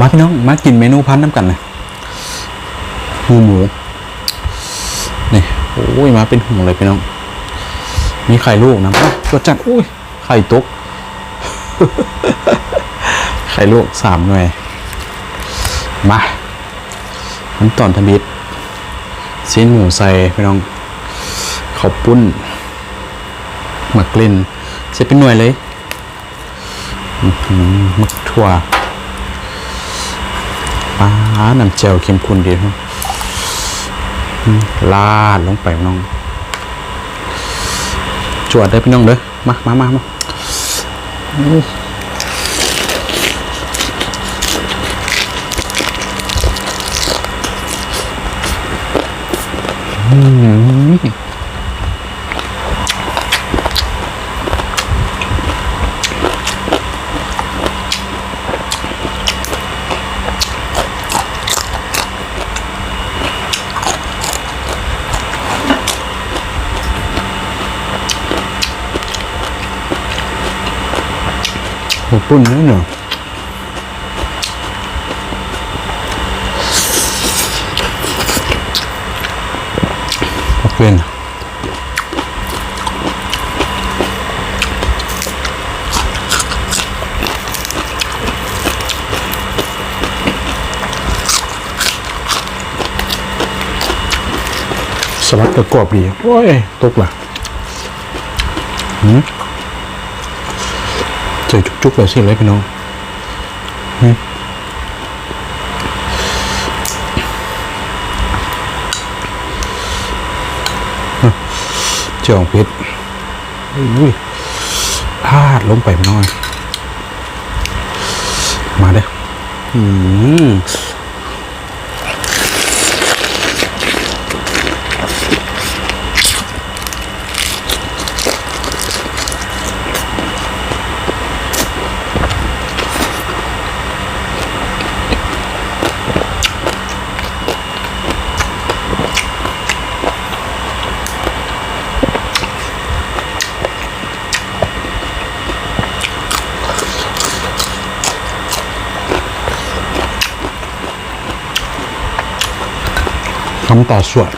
มาพี่น้องมากินเมนูพันน้ำกันนะหมูนี่โอ้ยมาเป็นห่วงเลยพี่น้องมีไข่ลูกนะตัวจัดอุ้ยไข่ตก ไข่ลูก3 หน่วยมาขั้นตอนทำบิดเส้นหมูใส่พี่น้องข้าวปุ้นหมักกลิ่นใส่เป็นหน่วยเลยหมักถั่วปลาน้ำเจลเข้มข้นดีครับลาดลงไปน้องจวดได้พี่น้องเด้อมาข้าวปุ้นนี่เนาะเปลี่ยนสลัดกระกรอบดีโอ้ยตกละเจอจุกๆแบบสิเลยพี่น้องเจียวเพชรอุ้ยพลาดลงไปพี่น้องมาเด้อคำต่อสวด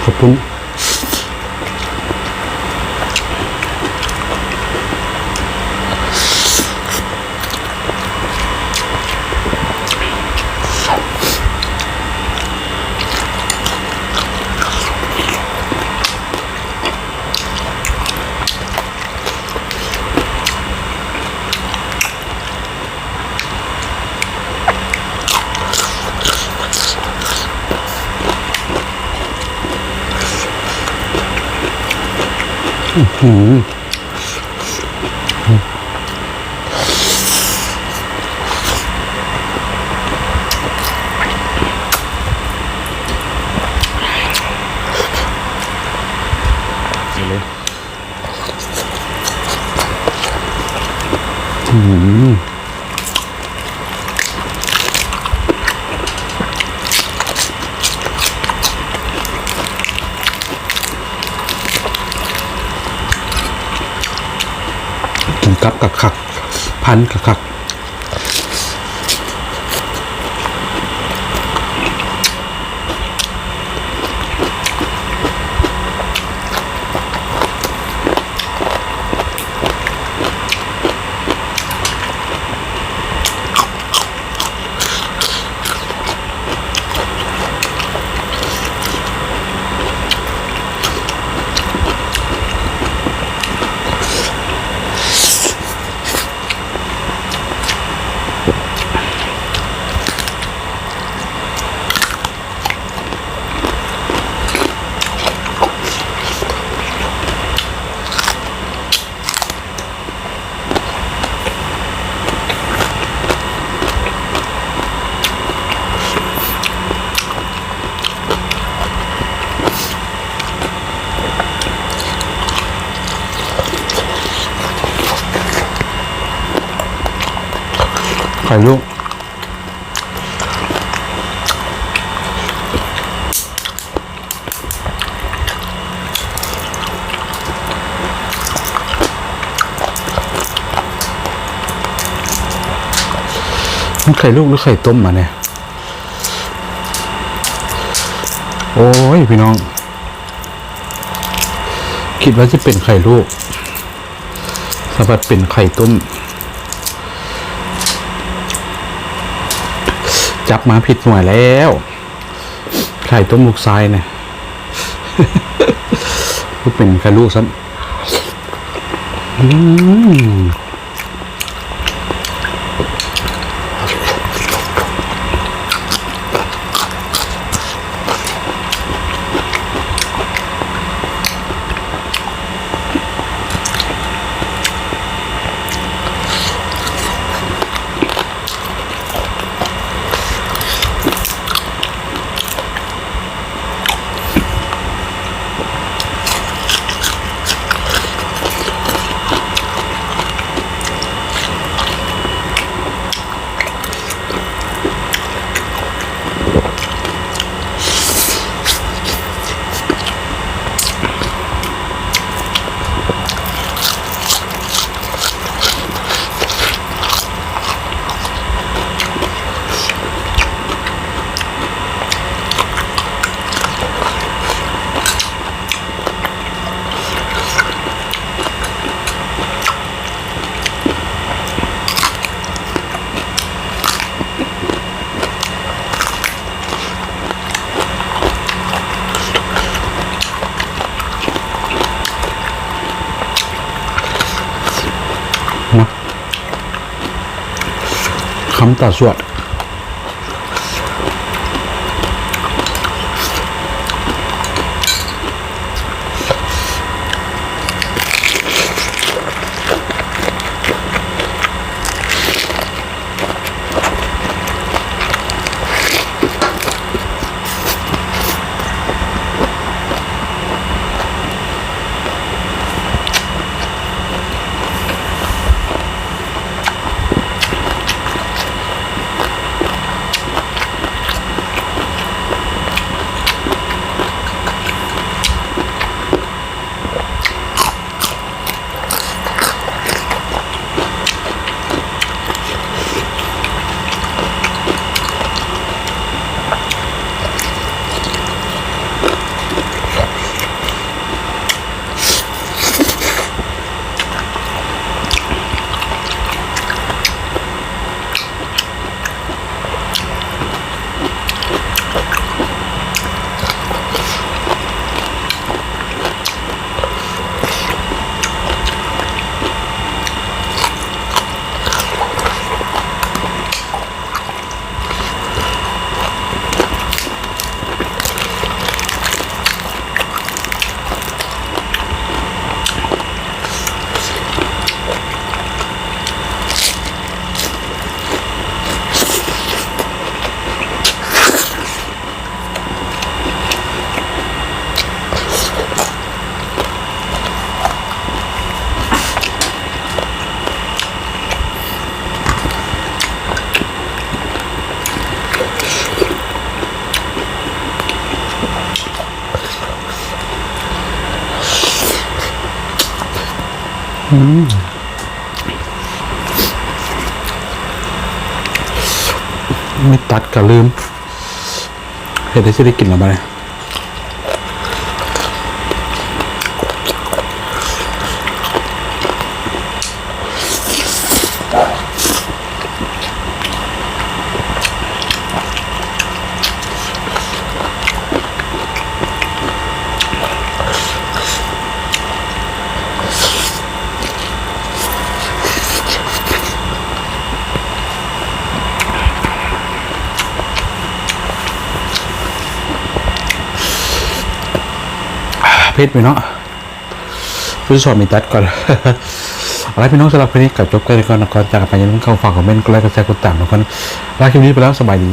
ขอบคุณกินกับขักพันขัก ข่ลูกมันไข่ลูกหรือไข่ต้มมาเนี่ยโอ้ยพี่น้องคิดว่าจะเป็นไข่ลูกสะบัดเป็นไข่ต้มจับมาผิดหน่วยแล้วไข่ต้มลูกทรายเนี่ยก็เป็นไข่ลูกซ้ำคำตาสวดไม่ตัดก็ลืมเห็นได้จะได้กินแล้วบ้างเนี่ยเพชรไปเนาะผู้สอนมีตัดก่อนอะไรพี่น้องสำหรับคลิปนี้กับจบกันก่อนจากไปยังต้องเข้าฝากคอมเมนต์ก็ไลค์กดแชร์กดติดตามทุกคนรักคลิปนี้ไปแล้วสบายดี